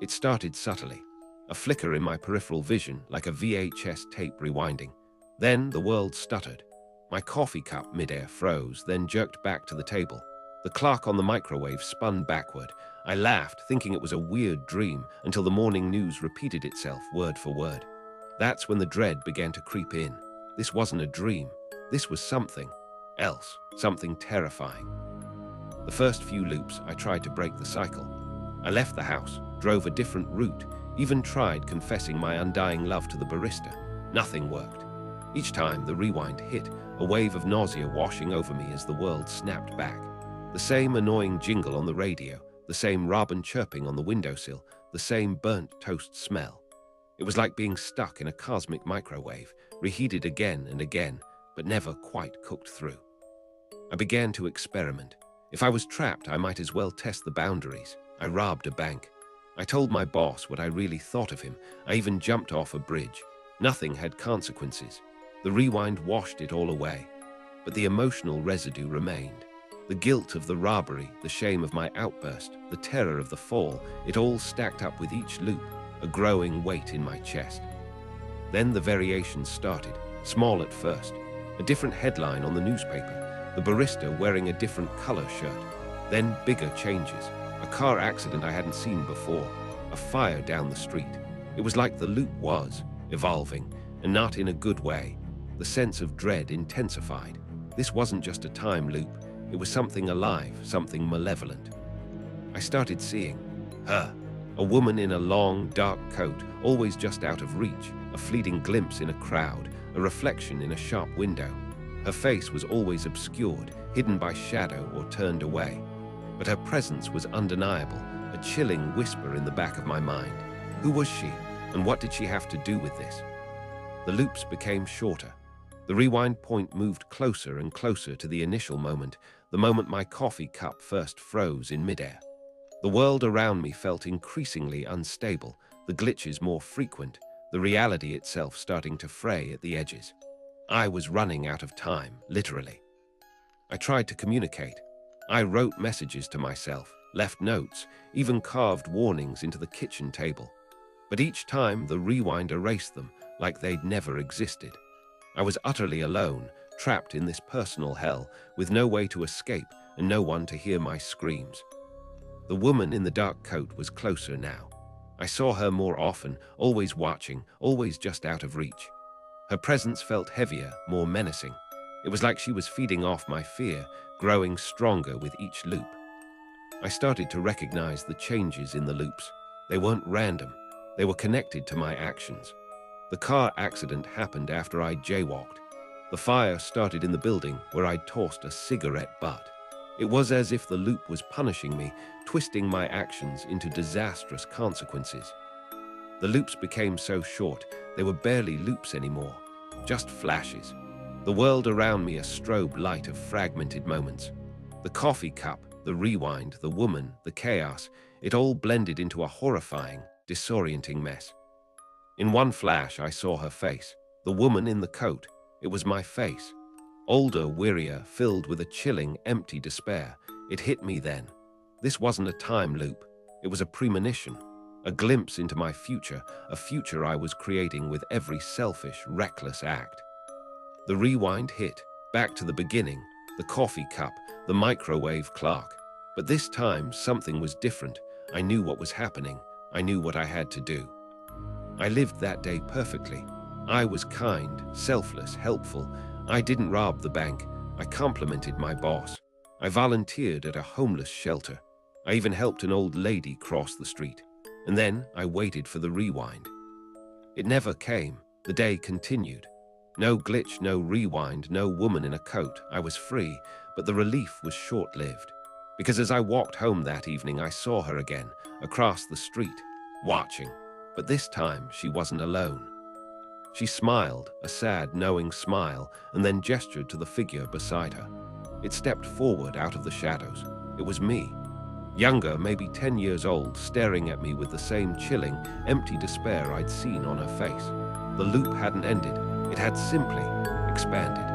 It started subtly, a flicker in my peripheral vision like a VHS tape rewinding. Then the world stuttered. My coffee cup midair froze, then jerked back to the table. The clock on the microwave spun backward. I laughed, thinking it was a weird dream, until the morning news repeated itself word for word. That's when the dread began to creep in. This wasn't a dream. This was something else, something terrifying. The first few loops, I tried to break the cycle. I left the house, drove a different route, even tried confessing my undying love to the barista. Nothing worked. Each time the rewind hit, a wave of nausea washing over me as the world snapped back. The same annoying jingle on the radio, the same robin chirping on the windowsill, the same burnt toast smell. It was like being stuck in a cosmic microwave, reheated again and again, but never quite cooked through. I began to experiment. If I was trapped, I might as well test the boundaries. I robbed a bank. I told my boss what I really thought of him. I even jumped off a bridge. Nothing had consequences. The rewind washed it all away. But the emotional residue remained. The guilt of the robbery, the shame of my outburst, the terror of the fall, it all stacked up with each loop, a growing weight in my chest. Then the variations started, small at first. A different headline on the newspaper, the barista wearing a different color shirt. Then bigger changes. A car accident I hadn't seen before, a fire down the street. It was like the loop was evolving, and not in a good way. The sense of dread intensified. This wasn't just a time loop. It was something alive, something malevolent. I started seeing her, a woman in a long, dark coat, always just out of reach, a fleeting glimpse in a crowd, a reflection in a shop window. Her face was always obscured, hidden by shadow or turned away. But her presence was undeniable, a chilling whisper in the back of my mind. Who was she, and what did she have to do with this? The loops became shorter. The rewind point moved closer and closer to the initial moment, the moment my coffee cup first froze in midair. The world around me felt increasingly unstable, the glitches more frequent, the reality itself starting to fray at the edges. I was running out of time, literally. I tried to communicate. I wrote messages to myself, left notes, even carved warnings into the kitchen table. But each time the rewind erased them, like they'd never existed. I was utterly alone, trapped in this personal hell, with no way to escape and no one to hear my screams. The woman in the dark coat was closer now. I saw her more often, always watching, always just out of reach. Her presence felt heavier, more menacing. It was like she was feeding off my fear, growing stronger with each loop. I started to recognize the changes in the loops. They weren't random. They were connected to my actions. The car accident happened after I jaywalked. The fire started in the building where I'd tossed a cigarette butt. It was as if the loop was punishing me, twisting my actions into disastrous consequences. The loops became so short, they were barely loops anymore, just flashes. The world around me a strobe light of fragmented moments. The coffee cup, the rewind, the woman, the chaos, it all blended into a horrifying, disorienting mess. In one flash, I saw her face, the woman in the coat. It was my face. Older, wearier, filled with a chilling, empty despair. It hit me then. This wasn't a time loop. It was a premonition, a glimpse into my future, a future I was creating with every selfish, reckless act. The rewind hit, back to the beginning, the coffee cup, the microwave clock. But this time, something was different. I knew what was happening. I knew what I had to do. I lived that day perfectly. I was kind, selfless, helpful. I didn't rob the bank. I complimented my boss. I volunteered at a homeless shelter. I even helped an old lady cross the street. And then I waited for the rewind. It never came. The day continued. No glitch, no rewind, no woman in a coat. I was free, but the relief was short-lived. Because as I walked home that evening, I saw her again, across the street, watching. But this time, she wasn't alone. She smiled, a sad, knowing smile, and then gestured to the figure beside her. It stepped forward out of the shadows. It was me. Younger, maybe 10 years old, staring at me with the same chilling, empty despair I'd seen on her face. The loop hadn't ended. It had simply expanded.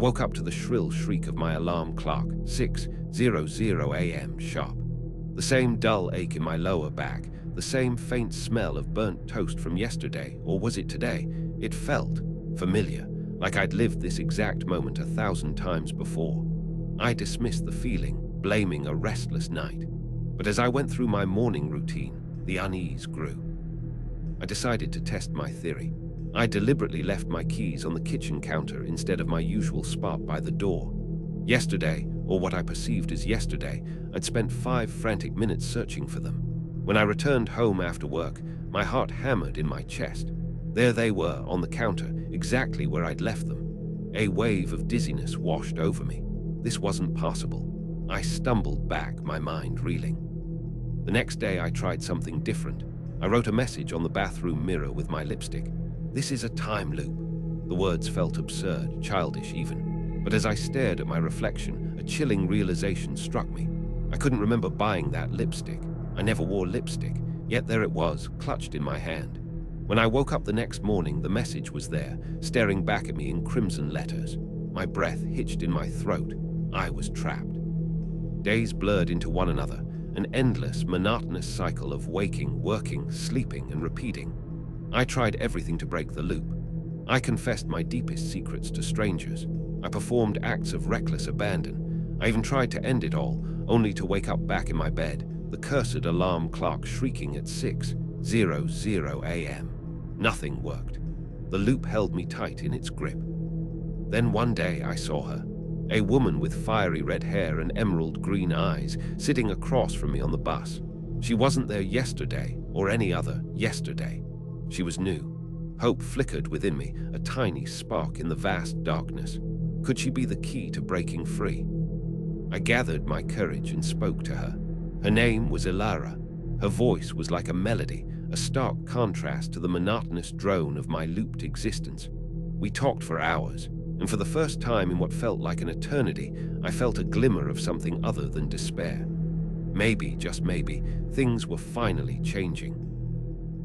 woke up to the shrill shriek of my alarm clock, 6:00 a.m. sharp. The same dull ache in my lower back, the same faint smell of burnt toast from yesterday, or was it today? It felt familiar, like I'd lived this exact moment 1,000 times before. I dismissed the feeling, blaming a restless night. But as I went through my morning routine, the unease grew. I decided to test my theory. I deliberately left my keys on the kitchen counter instead of my usual spot by the door. Yesterday, or what I perceived as yesterday, I'd spent 5 frantic minutes searching for them. When I returned home after work, my heart hammered in my chest. There they were on the counter, exactly where I'd left them. A wave of dizziness washed over me. This wasn't possible. I stumbled back, my mind reeling. The next day I tried something different. I wrote a message on the bathroom mirror with my lipstick. This is a time loop. The words felt absurd, childish even. But as I stared at my reflection, a chilling realization struck me. I couldn't remember buying that lipstick. I never wore lipstick, yet there it was, clutched in my hand. When I woke up the next morning, the message was there, staring back at me in crimson letters. My breath hitched in my throat. I was trapped. Days blurred into one another, an endless, monotonous cycle of waking, working, sleeping, and repeating. I tried everything to break the loop. I confessed my deepest secrets to strangers. I performed acts of reckless abandon. I even tried to end it all, only to wake up back in my bed, the cursed alarm clock shrieking at 6:00 a.m. Nothing worked. The loop held me tight in its grip. Then one day I saw her, a woman with fiery red hair and emerald green eyes, sitting across from me on the bus. She wasn't there yesterday or any other yesterday. She was new. Hope flickered within me, a tiny spark in the vast darkness. Could she be the key to breaking free? I gathered my courage and spoke to her. Her name was Ilara. Her voice was like a melody, a stark contrast to the monotonous drone of my looped existence. We talked for hours, and for the first time in what felt like an eternity, I felt a glimmer of something other than despair. Maybe, just maybe, things were finally changing.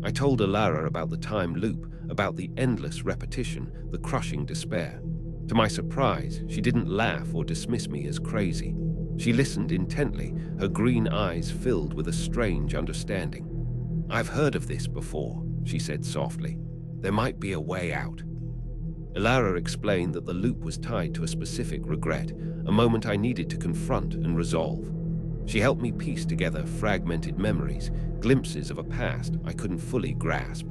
I told Ilara about the time loop, about the endless repetition, the crushing despair. To my surprise, she didn't laugh or dismiss me as crazy. She listened intently, her green eyes filled with a strange understanding. "I've heard of this before," she said softly. "There might be a way out." Ilara explained that the loop was tied to a specific regret, a moment I needed to confront and resolve. She helped me piece together fragmented memories, glimpses of a past I couldn't fully grasp.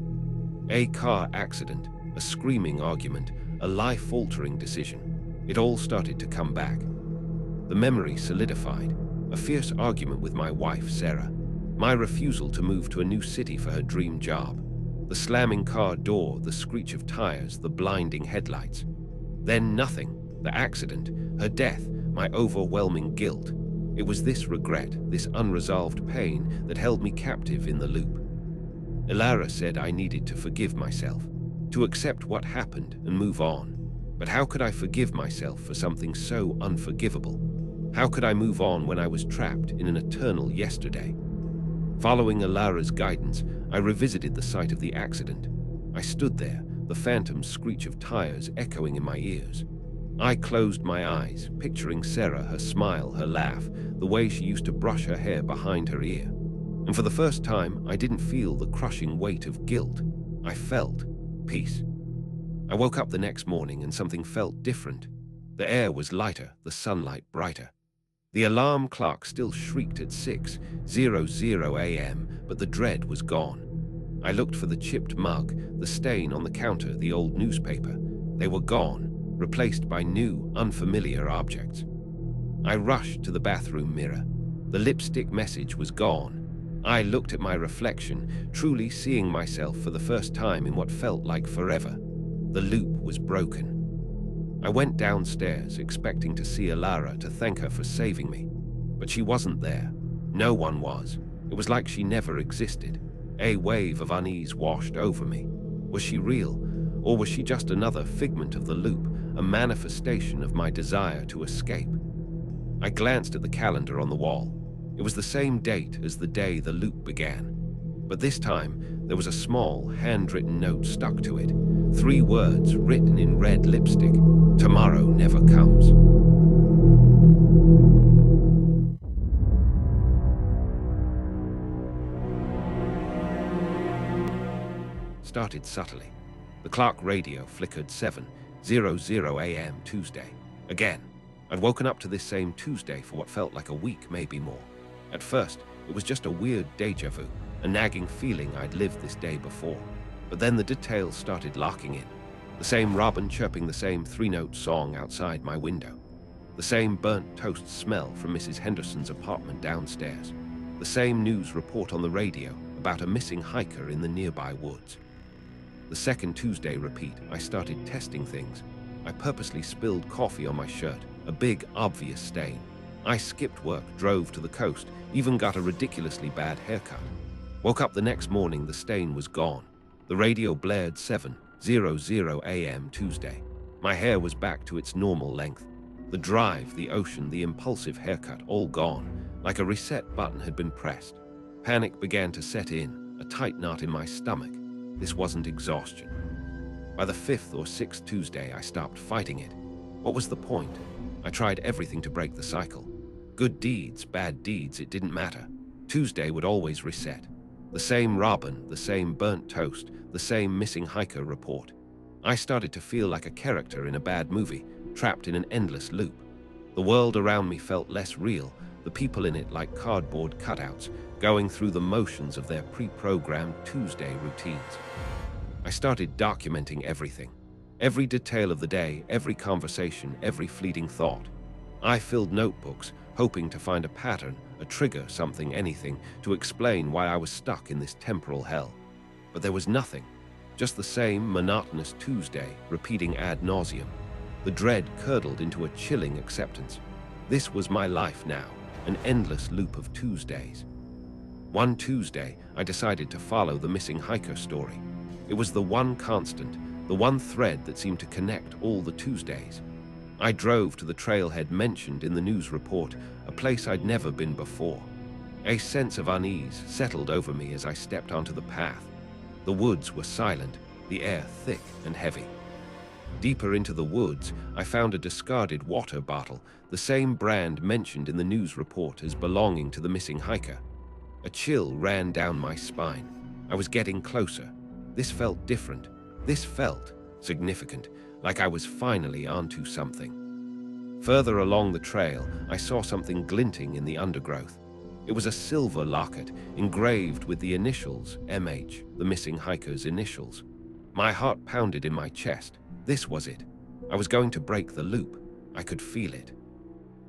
A car accident, a screaming argument, a life-altering decision. It all started to come back. The memory solidified. A fierce argument with my wife, Sarah. My refusal to move to a new city for her dream job. The slamming car door, the screech of tires, the blinding headlights. Then nothing. The accident, her death, my overwhelming guilt. It was this regret, this unresolved pain, that held me captive in the loop. Ilara said I needed to forgive myself, to accept what happened and move on. But how could I forgive myself for something so unforgivable? How could I move on when I was trapped in an eternal yesterday? Following Ilara's guidance, I revisited the site of the accident. I stood there, the phantom screech of tires echoing in my ears. I closed my eyes, picturing Sarah, her smile, her laugh, the way she used to brush her hair behind her ear. And for the first time, I didn't feel the crushing weight of guilt. I felt peace. I woke up the next morning and something felt different. The air was lighter, the sunlight brighter. The alarm clock still shrieked at 6:00 a.m., but the dread was gone. I looked for the chipped mug, the stain on the counter, the old newspaper. They were gone, replaced by new, unfamiliar objects. I rushed to the bathroom mirror. The lipstick message was gone. I looked at my reflection, truly seeing myself for the first time in what felt like forever. The loop was broken. I went downstairs, expecting to see Ilara, to thank her for saving me. But she wasn't there. No one was. It was like she never existed. A wave of unease washed over me. Was she real? Or was she just another figment of the loop, a manifestation of my desire to escape? I glanced at the calendar on the wall. It was the same date as the day the loop began. But this time, There was a small, handwritten note stuck to it. 3 words written in red lipstick. Tomorrow never comes. Started subtly. The clock radio flickered 7:00 a.m. Tuesday. Again, I'd woken up to this same Tuesday for what felt like a week, maybe more. At first, it was just a weird deja vu, a nagging feeling I'd lived this day before. But then the details started locking in. The same robin chirping the same 3-note song outside my window. The same burnt toast smell from Mrs. Henderson's apartment downstairs. The same news report on the radio about a missing hiker in the nearby woods. The second Tuesday repeat, I started testing things. I purposely spilled coffee on my shirt, a big, obvious stain. I skipped work, drove to the coast, even got a ridiculously bad haircut. Woke up the next morning, the stain was gone. The radio blared 7:00 a.m. Tuesday. My hair was back to its normal length. The drive, the ocean, the impulsive haircut, all gone, like a reset button had been pressed. Panic began to set in, a tight knot in my stomach. This wasn't exhaustion. By the 5th or 6th Tuesday, I stopped fighting it. What was the point? I tried everything to break the cycle. Good deeds, bad deeds, it didn't matter. Tuesday would always reset. The same robin, the same burnt toast, the same missing hiker report. I started to feel like a character in a bad movie, trapped in an endless loop. The world around me felt less real, the people in it like cardboard cutouts, going through the motions of their pre-programmed Tuesday routines. I started documenting everything. Every detail of the day, every conversation, every fleeting thought. I filled notebooks, hoping to find a pattern, a trigger, something, anything, to explain why I was stuck in this temporal hell. But there was nothing, just the same monotonous Tuesday, repeating ad nauseum. The dread curdled into a chilling acceptance. This was my life now, an endless loop of Tuesdays. One Tuesday, I decided to follow the missing hiker story. It was the one constant, the one thread that seemed to connect all the Tuesdays. I drove to the trailhead mentioned in the news report, a place I'd never been before. A sense of unease settled over me as I stepped onto the path. The woods were silent, the air thick and heavy. Deeper into the woods, I found a discarded water bottle, the same brand mentioned in the news report as belonging to the missing hiker. A chill ran down my spine. I was getting closer. This felt different. This felt significant, like I was finally onto something. Further along the trail, I saw something glinting in the undergrowth. It was a silver locket, engraved with the initials MH, the missing hiker's initials. My heart pounded in my chest. This was it. I was going to break the loop. I could feel it.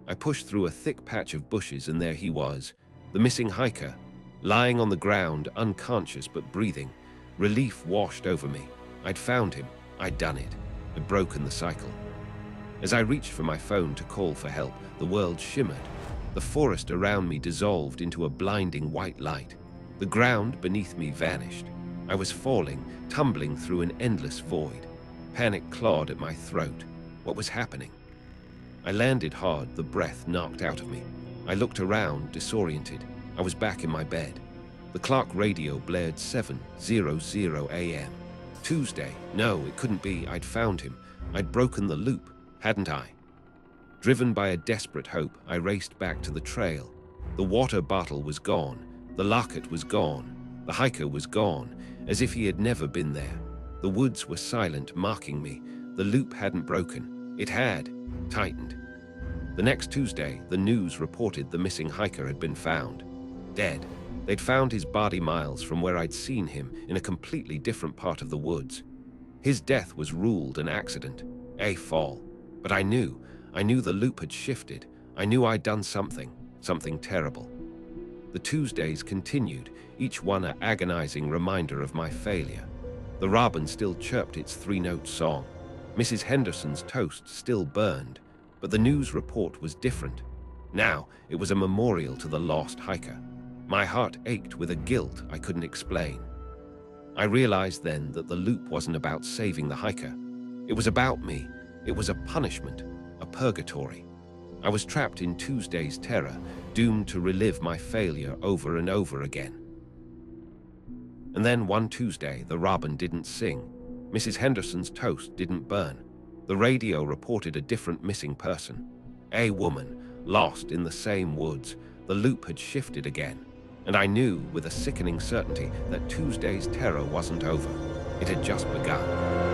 I pushed through a thick patch of bushes, and there he was, the missing hiker, lying on the ground, unconscious but breathing. Relief washed over me. I'd found him. I'd done it. I'd broken the cycle. As I reached for my phone to call for help, the world shimmered. The forest around me dissolved into a blinding white light. The ground beneath me vanished. I was falling, tumbling through an endless void. Panic clawed at my throat. What was happening? I landed hard, the breath knocked out of me. I looked around, disoriented. I was back in my bed. The clock radio blared 7:00 a.m. Tuesday. No, it couldn't be. I'd found him. I'd broken the loop, hadn't I? Driven by a desperate hope, I raced back to the trail. The water bottle was gone. The locket was gone. The hiker was gone, as if he had never been there. The woods were silent, mocking me. The loop hadn't broken. It had tightened. The next Tuesday, the news reported the missing hiker had been found. Dead. They'd found his body miles from where I'd seen him, in a completely different part of the woods. His death was ruled an accident, a fall. But I knew the loop had shifted. I knew I'd done something terrible. The Tuesdays continued, each one an agonizing reminder of my failure. The robin still chirped its 3-note song. Mrs. Henderson's toast still burned, but the news report was different. Now it was a memorial to the lost hiker. My heart ached with a guilt I couldn't explain. I realized then that the loop wasn't about saving the hiker. It was about me. It was a punishment, a purgatory. I was trapped in Tuesday's terror, doomed to relive my failure over and over again. And then one Tuesday, the robin didn't sing. Mrs. Henderson's toast didn't burn. The radio reported a different missing person. A woman, lost in the same woods. The loop had shifted again. And I knew with a sickening certainty that Tuesday's terror wasn't over. It had just begun.